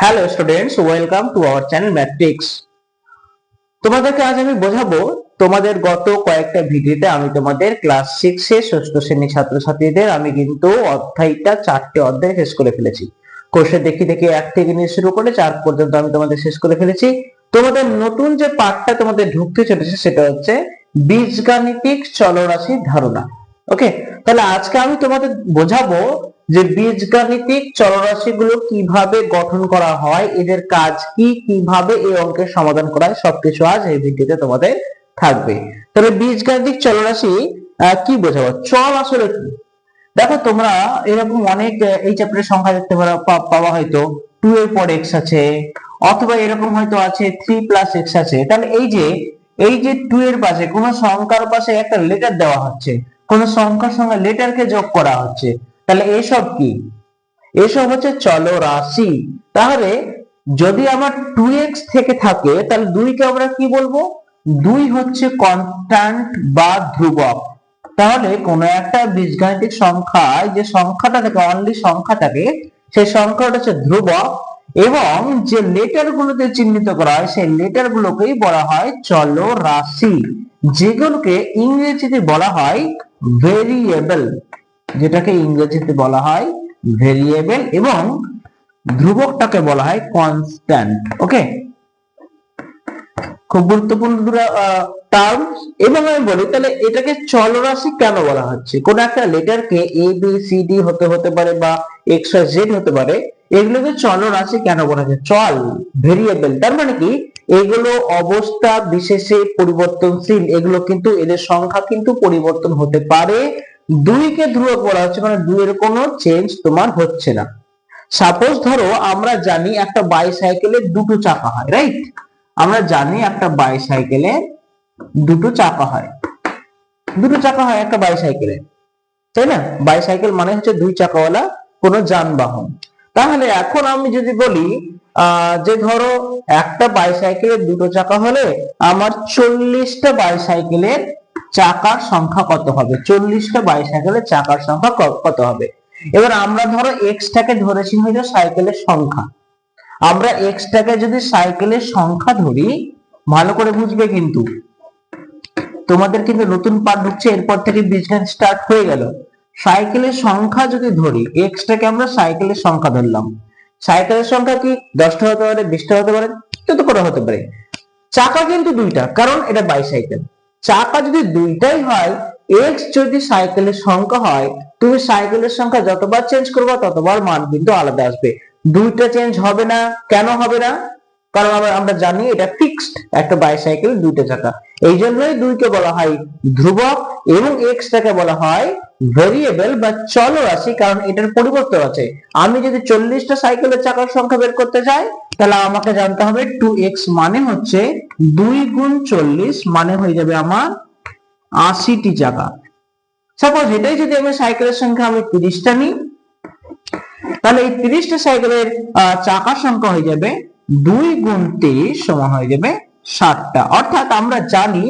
Hello students, welcome to our channel ম্যাথটিক্স। তোমাদেরকে আজ আমি বোঝাবো। তোমাদের গত কয়েকটা ভিডিওতে আমি তোমাদের ক্লাস 6 এর ষষ্ঠ শ্রেণীর ছাত্রছাত্রীদের আমি কিন্তু অধ্যায়টা 4টে অধ্যায় শেষ করে ফেলেছি। কোর্সে দেখি দেখি 1 থেকে নিয়ে শুরু করে 4 পর্যন্ত আমি তোমাদের শেষ করে ফেলেছি। তোমাদের নতুন যে পাঠটা তোমাদের ঢুকতে চলেছে সেটা হচ্ছে বীজগাণিতিক চলরাশির ধারণা। ওকে, তাহলে আজকে আমি তোমাদের বোঝাবো যে বীজগাণিতিক চলরাশিগুলো কিভাবে গঠন করা হয়, এদের কাজ কি, কিভাবে এই অঙ্কের সমাধান করা হয়, সবকিছু আজ এই ভিডিওতে তোমাদের থাকবে। তবে বীজগাণিতিক চলরাশি কি বোঝাবো, চল আসলে কি। দেখো তোমরা এরকম অনেক এই চ্যাপ্টারের সংখ্যা দেখতে পাওয়া হয়তো 2 এর পর x আছে, অথবা এরকম হয়তো আছে 3 প্লাস x আছে। তাহলে এই যে 2 এর পাশে কোন সংখ্যার পাশে একটা লেটার দেওয়া হচ্ছে, কোন সংখ্যার সঙ্গে লেটারকে যোগ করা হচ্ছে, তাহলে এসব কি? এসব হচ্ছে চলরাশি। তাহলে যদি আমার 2x থেকে থাকে তাহলে 2 কে আমরা কি বলবো? 2 হচ্ছে কনস্ট্যান্ট বা ধ্রুবক। তাহলে কোন একটা বীজগাণিতিক সংখ্যায় যে সংখ্যাটা থাকে, অনলি সংখ্যা থাকে, সেই সংখ্যাটা হচ্ছে ধ্রুবক, এবং যে লেটার গুলোতে চিহ্নিত করা হয় সেই লেটার গুলোকেই বলা হয় চলরাশি, যেগুলোকে ইংরেজিতে বলা হয় ভেরিয়েবল, যেটাকে ইংরেজিতে বলা হয় ভেরিয়েবল, এবং ধ্রুবকটাকে বলা হয় কনস্ট্যান্ট। ওকে, খুব গুরুত্বপূর্ণ টার্মস। এবং আমি বলি তাহলে এটাকে চলরাশি কেন বলা হচ্ছে? কোন একটা লেটারকে এ বি সি ডি হতে পারে বা এক্স ওয়াই জেড হতে পারে, এগুলোকে চলরাশি কেন বলা হচ্ছে? চল, ভেরিয়েবল, তার মানে কি এগুলো অবস্থা বিশেষে পরিবর্তনশীল, এগুলো কিন্তু এদের সংখ্যা কিন্তু পরিবর্তন হতে পারে। 2 কে ধ্রুবক বলা হচ্ছে মানে 2 এর কোনো চেঞ্জ তোমার হচ্ছে না। সাপোজ ধরো আমরা জানি একটা বাইসাইকেলের দুটো চাকা হয়, রাইট? আমরা জানি একটা বাইসাইকেলের দুটো চাকা হয়, একটা বাইসাইকেলের, তাই না? বাইসাইকেল মানে হচ্ছে 2 চাকাওয়ালা কোনো যানবাহন। তাহলে এখন আমি যদি বলি যে ধরো একটা বাইসাইকেলের দুটো চাকা হলে আমার 40টা বাইসাইকেলের চাকার সংখ্যা কত হবে? 40টা বাইসাইকেলের চাকার সংখ্যা কত হবে? এবার আমরা ধরো এক্স টাকে ধরেছি হয়তো সাইকেলের সংখ্যা। আমরা এক্স টাকে যদি সাইকেলের সংখ্যা ধরি, ভালো করে বুঝবে কিন্তু, তোমাদের কিন্তু নতুন পাঠ ঢুকছে, এরপর থেকে বীজগাণিত স্টার্ট হয়ে গেল। সাইকেলের সংখ্যা যদি ধরি, এক্স টাকে আমরা সাইকেলের সংখ্যা ধরলাম, সাইকেলের সংখ্যা কি 10টা হতে পারে, 20টা হতে পারে, যত করে হতে পারে। চাকা কিন্তু 2টা, কারণ এটা বাইসাইকেল। চাকা যদি 2টাই হয়, এক্স যদি সাইকেলের সংখ্যা হয়, তুমি সাইকেলের সংখ্যা যতবার চেঞ্জ করবে ততবার মান কিন্তু আলাদা আসবে। 2টা চেঞ্জ হবে না। কেন হবে না? কারণ আমরা জানি এটা ফিক্সড, একটা বাইসাইকেল 2টা চাকা। এই জন্যই 2 কে বলা হয় ধ্রুবক এবং এক্স টাকে বলা হয় ভেরিয়েবল বা চলরাশি, কারণ এটার পরিবর্তন আছে। আমি যদি 40টা সাইকেলের চাকার সংখ্যা বের করতে চাই, তাহলে আমাকে জানতে হবে 2x মানে হচ্ছে 2 গুণ 40, মানে হয়ে যাবে আমার 80টি চাকা। সাপোজ এটাই যদি আমি সাইকেলের সংখ্যা আমি 30টা নিই, তাহলে এই 30টা সাইকেলের চাকার সংখ্যা হয়ে যাবে 2 গুণ 30 সমান হয়ে যাবে 60টা। অর্থাৎ আমরা জানি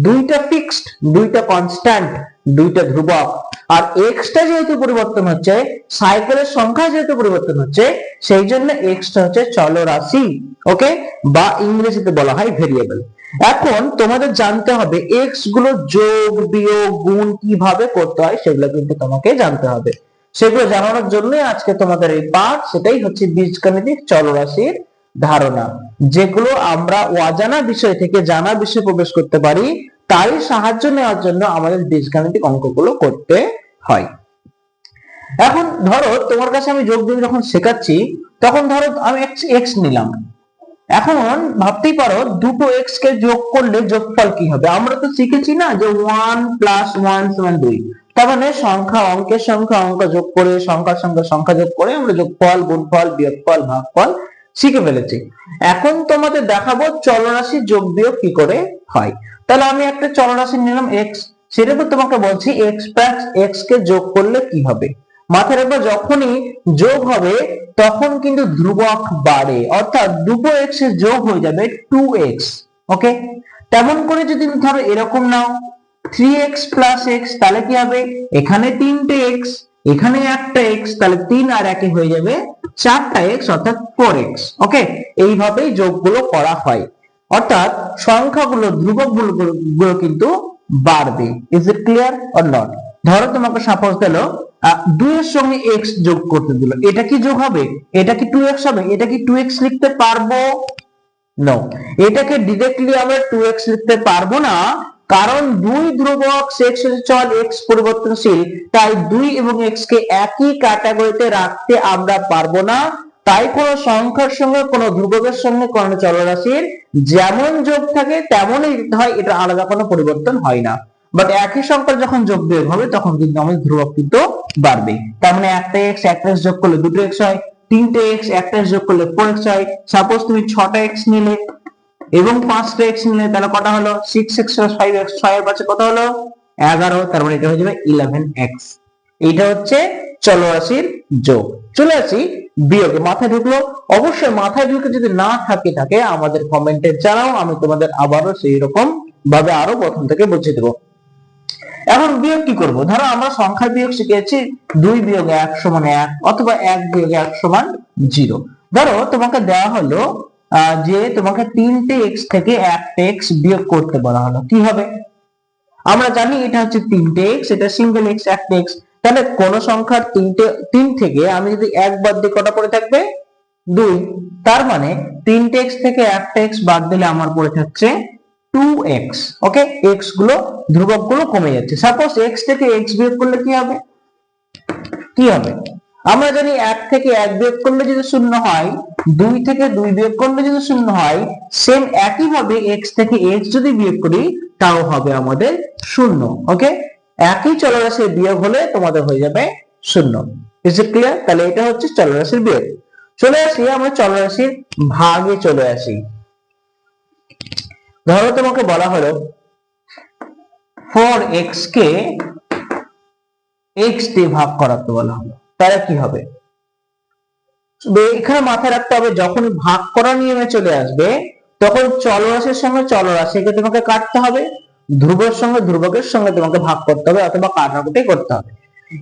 2টা ফিক্সড, 2টা কনস্ট্যান্ট, 2টা ধ্রুবক, আর এক্সটা যেহেতু পরিবর্তন হচ্ছে, সাইকেলের সংখ্যা যেহেতু পরিবর্তন হচ্ছে, সেই জন্য এক্সটা হচ্ছে চলরাশি। ওকে, বা ইংরেজিতে বলা হয় ভেরিয়েবল। এখন তোমাদের জানতে হবে এক্স গুলো যোগ বিয়োগ গুণ কিভাবে করতে হয়, সেগুলো কিন্তু তোমাকে জানতে হবে। সেগুলো জানানোর জন্যই আজকে তোমাদের এই পাঠ, সেটাই হচ্ছে বীজগাণিতিক চলরাশির ধারণা, যেগুলো আমরা অজানা বিষয় থেকে জানা বিষয়ে প্রবেশ করতে পারি। তারই সাহায্য নেওয়ার জন্য আমাদের বীজগাণিতিক অঙ্কগুলো করতে হয়। এখন ধরো তোমার কাছে আমি যোগ বিয়োগ যখন শেখাচ্ছি, তখন ধরো আমি এক্স নিলাম। এখন ভাবতেই পারো দুটো এক্স কে যোগ করলে যোগফল কি হবে? আমরা তো শিখেছি না যে 1 + 1 = 2। তার মানে সংখ্যা অঙ্কের সংখ্যা অঙ্ক যোগ করে, সংখ্যার সঙ্গে সংখ্যা যোগ করে আমরা যোগফল, গুণফল, বিয়োগফল, ভাগফল শিখে ফেলেছি। এখন তোমাদের দেখাবো চলরাশি যোগ বিয়োগ কি করে হয়। তাহলে আমি একটা চলরাশি নিলাম এক্স, সেটা উপর তোমাকে বলছি এক্স প্লাস এক্স কে যোগ করলে কি হবে। মাথায় রাখবে যখনই যোগ হবে তখন কিন্তু ধ্রুবক বাড়ে, অর্থাৎ দুটো এক্স এর যোগ হয়ে যাবে 2x। ওকে, তেমন করে যদি ধরো এরকম নাও 3x + x, তাহলে কি হবে? এখানে 3টে x, এখানে একটা x, তাহলে 3 আর 1 হয়ে যাবে 4টা x অর্থাৎ 4x। ওকে, এইভাবেই যোগগুলো করা হয়, অর্থাৎ সংখ্যাগুলো ধ্রুবকগুলো কিন্তু বাড়বে। Is it clear or not? ধরো তোমাকে সাপোজ দিল 2 এর সঙ্গে x যোগ করতে দিল, এটা কি যোগ হবে? এটা কি 2x হবে? এটা কি 2x লিখতে পারবো? নো, এটাকে ডিরেক্টলি আমরা 2x লিখতে পারবো না, কারণ দুই ধ্রুবক x এর চল x পরিবর্তনশীল, তাই 2 এবং x কে একই ক্যাটাগরিতে রাখতে আমরা পারবো না। তাই কোন সংখ্যার সঙ্গে কোন ধ্রুবকের সঙ্গে কোন চলরাশির যেমন যোগ থাকে তেমনই লিখতে হয়, এটা আলাদা কোনো পরিবর্তন হয় না। বাট একই সংখ্যার যখন যোগ বিয়োগ হবে তখন কিন্তু আমাদের ধ্রুবক কিন্তু বাড়বে। তার মানে একটা x যোগ করলে দুটো x হয়, 3টে x একটা x যোগ করলে 4x হয়। সাপোজ তুমি 6টা x নিলে এবং 5টা x নিলে, তাহলে কটা হলো? 6x + 5x, 6 এর পাশে কত হলো? 11। তার মানে এটা হয়ে যাবে 11x। এটা হচ্ছে চলরাশির যোগ। চলে আসি বিয়োগে। মাথায় ঢুকলো? অবশ্যই মাথায় ঢুকে যদি না থাকে আমাদের কমেন্টে জানাও, আমি তোমাদের আবারও সেই রকম ভাবে আরো প্রথম থেকে বুঝিয়ে দেবো। এখন বিয়োগ কি করব? ধরো আমরা সংখ্যার বিয়োগ শিখেছি 2 বিয়োগ 1 সমান 1 অথবা 1 বিয়োগ 1 সমান 0। ধরো তোমাকে দেওয়া হলো যে তোমাকে 3টে x থেকে 1টা x বিয়োগ করতে বলা হলো, কি হবে? আমরা জানি এটা হচ্ছে 3টে x, এটা সিঙ্গেল x, 1টা x। তাহলে কোন সংখ্যার 3 থেকে আমি যদি 1 বাদ দিই কটা পড়ে থাকবে? 2। তার মানে 3টে x থেকে 1টা x বাদ দিলে আমার পড়ে থাকছে 2x। ওকে, x গুলো ধ্রুবক গুলো কমে যাচ্ছে। সাপোজ x থেকে x বিয়োগ করলে কি হবে? কি হবে? আমরা জানি 1 থেকে 1 বিয়োগ করলে যদি 0 হয়, 2 থেকে 2 বিয়োগ করলে যদি 0 হয়, সেম একই ভাবে x থেকে x যদি বিয়োগ করি তাও হবে আমাদের 0। ওকে, একই চলরাশির বিয়োগ হলে তোমাদের হয়ে যাবে 0। Is it clear? তাহলে এটা হচ্ছে চলরাশির বিয়োগ। চলে আসি আমরা চলরাশির ভাগে চলে আসি। ধরো তোমাকে বলা হলো 4x কে x দিয়ে ভাগ করাতে বলা হলো, তাহলে কি হবে? এখানে মাথায় রাখতে হবে যখন ভাগ করা নিয়মে চলে আসবে তখন চলরাশির সঙ্গে চলরাশিকে তোমাকে কাটতে হবে, ধ্রুবের সঙ্গে ধ্রুবকের সঙ্গে তোমাকে ভাগ করতে হবে অথবা কাটাকুটি করতে হবে।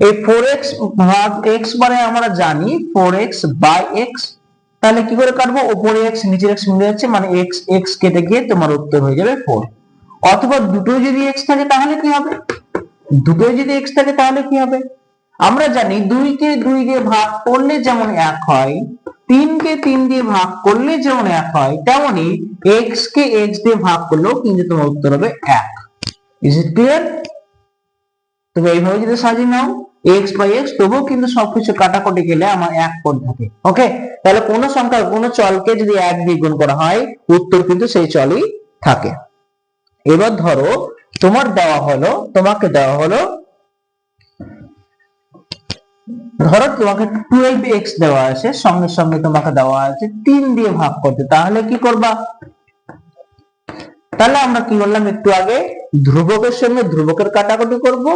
এই 4x ভাগ x মানে আমরা জানি 4x বাই x। তাহলে কি করে কাটবো? উপরে x নিচে x মিলে যাচ্ছে, মানে x x কেটে গিয়ে তোমার উত্তর হয়ে যাবে 4। অথবা দুটোই যদি x থাকে তাহলে কি হবে? দুটোই যদি x থাকে তাহলে কি হবে? আমরা জানি 2 কে 2 দিয়ে ভাগ করলে যেমন 1 হয়, 3 কে 3 দিয়ে ভাগ করলে যেমন 1 হয়, তেমনি x কে x দিয়ে ভাগ করলেও কিন্তু তোমার উত্তর হবে 1। Is it clear? তুমি এইভাবে যদি সাজিয়ে নাও x বাই x, তবুও কিন্তু সবকিছু কাটাকুটি গেলে আমার 1 পড়ে থাকে। ওকে, তাহলে কোন সংখ্যার কোন চলকে যদি 1 দিয়ে গুণ করা হয় উত্তর কিন্তু সেই চলই থাকে। এবার ধরো তোমাকে দেওয়া হলো ধরো তোমাকে 12x দেওয়া আছে, সঙ্গে সঙ্গে তোমাকে দেওয়া আছে 3 দিয়ে ভাগ করতে, তাহলে কি করবা? তাহলে আমরা কি বললাম একটু আগে? ধ্রুবকের সঙ্গে ধ্রুবকের কাটাকুটি করব,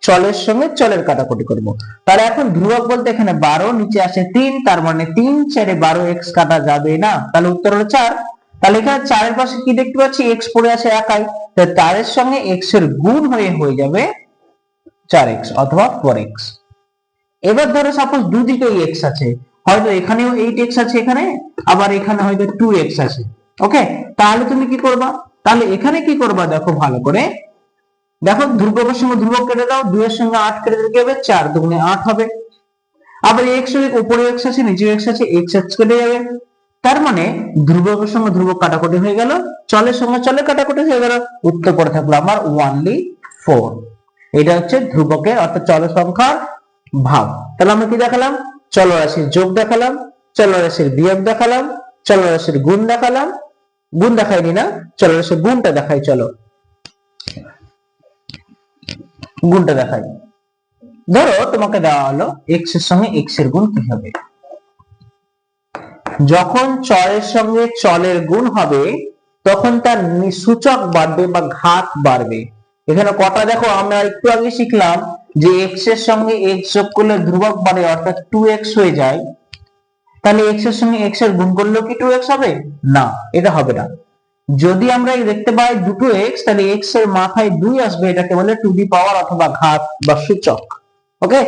চলের সঙ্গে চলের কাটাকুটি করব। তাহলে এখন ধ্রুবক বলতে এখানে 12, নিচে আসে 3, তার মানে 3 4 12x কাটা যাবে না, তাহলে উত্তর হলো 4। তাহলে এখানে 4 এর পাশে কি দেখতে পাচ্ছি? x পড়ে আছে একাই, তাহলে 4 এর সঙ্গে x এর গুণ হয়ে যাবে 4x অথবা 4x। এবার ধরো সাপোজ দুদিকেই x আছে, হয়তো এখানেও 8x আছে এখানে, আবার এখানে হয়তো 2x আছে। ওকে, তাহলে তুমি কি করবা? তাহলে এখানে কি করবা দেখো ভালো করে, দেখো ধ্রুবকের সঙ্গে ধ্রুবক কেটে দাও, 2 এর সঙ্গে 8 কেটে দিলে কি হবে? 4 দুগুণে 8 হবে। আবার x এর উপরে x আছে নিচে x আছে, x কেটে যাবে। তার মানে ধ্রুবকের সঙ্গে ধ্রুবক কাটাকুটি হয়ে গেল, চলের সঙ্গে চলের কাটাকুটি হয়ে গেল, উত্তর পড়ে থাকলো আমার অনলি 4। এটা হচ্ছে ধ্রুবকের অর্থাৎ চল সংখ্যার ভাগ। তাহলে আমরা কি দেখালাম? চলরাশির যোগ দেখালাম, চলরাশির বিয়োগ দেখালাম, চলরাশির গুণ দেখালাম। গুণ দেখাইনি না, চলরাশির গুণটা দেখাই। চলো গুণটা দেখাই। ধরো তোমাকে দেওয়া হলো x এর সঙ্গে x এর গুণ কি হবে? যখন চলের সঙ্গে চলের গুণ হবে তখন তার সূচক বাড়বে বা ঘাত বাড়বে। এখানে কটা দেখো, আমরা একটু আগে শিখলাম যে x এর সঙ্গে x যোগ করলে ধ্রুবক বাড়ে অর্থাৎ 2x হয়ে যায়। তাহলে x এর সঙ্গে x এর গুণ করলেও কি 2x হবে? না, এটা হবে না। যদি আমরা দেখতে পাই দুটো x, তাহলে x এর মাথায় 2 আসবে, এটাকে বলে টু দি পাওয়ার অথবা ঘাত বা সূচক। ওকে,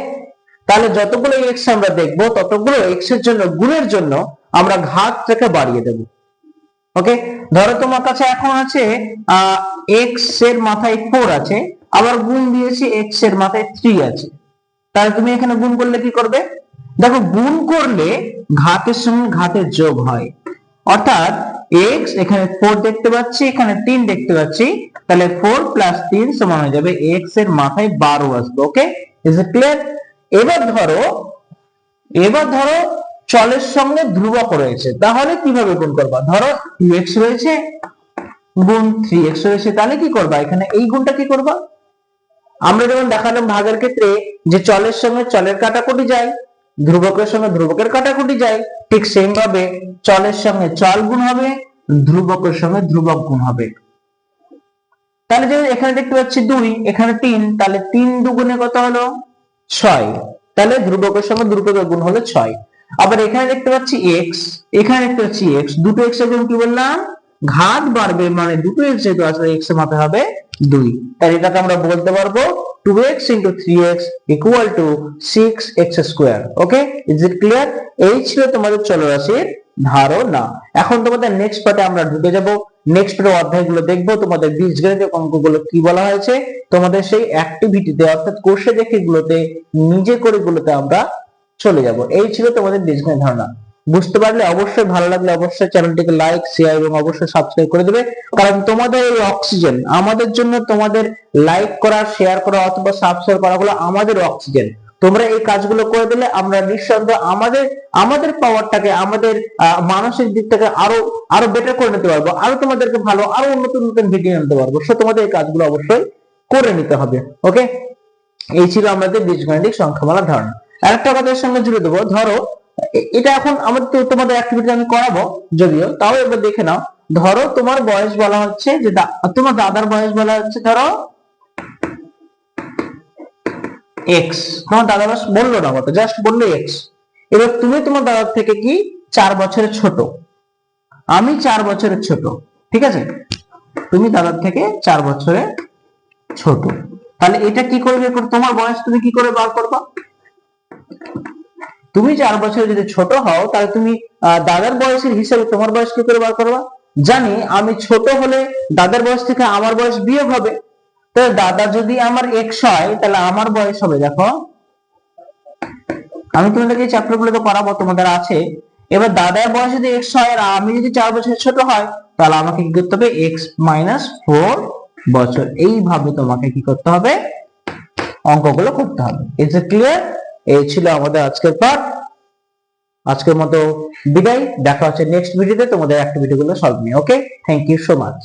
তাহলে যতগুলো এক্স আমরা দেখবো ততগুলো এক্স এর জন্য গুণের জন্য আমরা ঘাতটাকে বাড়িয়ে দেব। ওকে, ধরো তোমার কাছে এখন আছে এক্স এর মাথায় 4 আছে, আবার গুণ দিয়েছি এক্স এর মাথায় 3 আছে, তাহলে তুমি এখানে গুণ করলে কি করবে? দেখো, গুণ করলে ঘাতের সঙ্গে ঘাতের যোগ হয়, অর্থাৎ x এখানে 4 দেখতে পাচ্ছি, এখানে 3 দেখতে পাচ্ছি, তাহলে 4 প্লাস 3 সমান হয়ে যাবে x এর মাথায় 12 আসবে। ওকে, ইজ ইট ক্লিয়ার? এবার ধরো চলের সঙ্গে ধ্রুবক রয়েছে, তাহলে কিভাবে গুণ করবা? ধরো 2x রয়েছে গুণ 3x রয়েছে, তাহলে কি করবা? এখানে এই গুণটা কি করবা? আমরা যেমন দেখালাম ভাগের ক্ষেত্রে যে চলের সঙ্গে চলের কাটাকুটি যায়, ধ্রুবকের সঙ্গে ধ্রুবকের কাটাকুটি যায়, ঠিক সেম ভাবে চলের সঙ্গে চল গুণ হবে, ধ্রুবকের সঙ্গে ধ্রুবক গুণ হবে। তাহলে যেমন এখানে দেখতে পাচ্ছি 2, এখানে 3, তাহলে 3 দুগুণে কত হলো? 6, তাহলে ধ্রুবকের সঙ্গে ধ্রুবকের গুণ হলো 6। আবার এখানে দেখতে পাচ্ছি x, এখানে দেখতে পাচ্ছি x, দুটো x এর গুণ কি বললাম? ঘাত বাড়বে, মানে দুটো x যেহেতু আসলে x এর মাথায় হবে 2, তাই এটাকে আমরা বলতে পারবো 2x into 3x equal to 6x square। Okay, is it clear? এই ছিল তোমাদের চলরাশির ধারণা। এখন তোমাদের নেক্সট পার্টে আমরা ঢুকে যাব, নেক্সট পার্টের অধ্যায়গুলো দেখবো, তোমাদের বীজগণিতের অঙ্কগুলো কি বলা হয়েছে, তোমাদের সেই অ্যাক্টিভিটিতে অর্থাৎ কোর্সে দেখে গুলোতে নিজে করে গুলোতে আমরা চলে যাব। এই ছিল তোমাদের বীজগণিত ধারণা। বুঝতে পারলে অবশ্যই, ভালো লাগলে অবশ্যই চ্যানেলটিকে লাইক, শেয়ার এবং অবশ্যই সাবস্ক্রাইব করে দেবে, কারণ তোমাদের এই অক্সিজেন আমাদের জন্য, তোমাদের লাইক করা, শেয়ার করা অথবা সাবস্ক্রাইব করা হলো আমাদের অক্সিজেন। তোমরা এই কাজগুলো করে দিলে আমরা নিঃসন্দেহে আমাদের পাওয়ারটাকে, আমাদের মানসিক দিকটাকে আরো বেটার করে নিতে পারবো, আরো তোমাদেরকে ভালো, আরো নতুন নতুন ভিডিও আনতে পারবো। সো তোমাদের এই কাজগুলো অবশ্যই করে নিতে হবে। ওকে, এই ছিল আমাদের বীজগণিতিক সংখ্যামালার ধারণা। আরেকটা কথার সঙ্গে জুড়ে দেবো, ধরো এটা এখন আমাদের তোমাদের অ্যাক্টিভিটি আমি করাবো যদিও, তাও এবার দেখে নাও। ধরো তোমার বয়স বলা হচ্ছে যে তোমার দাদার বয়স বলা হচ্ছে ধরো x, তোমার দাদার বয়স বললো না কত, জাস্ট বললো x। এবার তুমি তোমার দাদার থেকে কি 4 বছরের ছোট, আমি 4 বছরের ছোট, ঠিক আছে? তুমি দাদার থেকে 4 বছরের ছোট, তাহলে এটা কি করবে? তোমার বয়স তুমি কি করে বার করবা? তুমি 4 বছরের যদি ছোট হও, তাহলে তুমি দাদার বয়সের হিসাবে তোমার বয়স কি করে বার করবা? জানি আমি ছোট হলে দাদার বয়স থেকে আমার বয়স বিয়োগ হবে, তাহলে দাদা যদি আমার x হয়, তাহলে আমার বয়স হবে, দেখো আমি তোমাদেরকে এই চ্যাপ্টার গুলো তো করাবো, তোমাদের আছে। এবার দাদার বয়স যদি x হয় আর আমি যদি 4 বছরের ছোট হয়, তাহলে আমাকে কি করতে হবে? x - 4 বছর। এইভাবে তোমাকে কি করতে হবে? অঙ্কগুলো করতে হবে। Is it clear? এই ছিল আমাদের আজকের পার্ট। আজকের মতো বিদায়, দেখা হচ্ছে নেক্সট ভিডিওতে তোমাদের অ্যাক্টিভিটি গুলো সলভ নিয়ে। ওকে, থ্যাংক ইউ সো মাচ।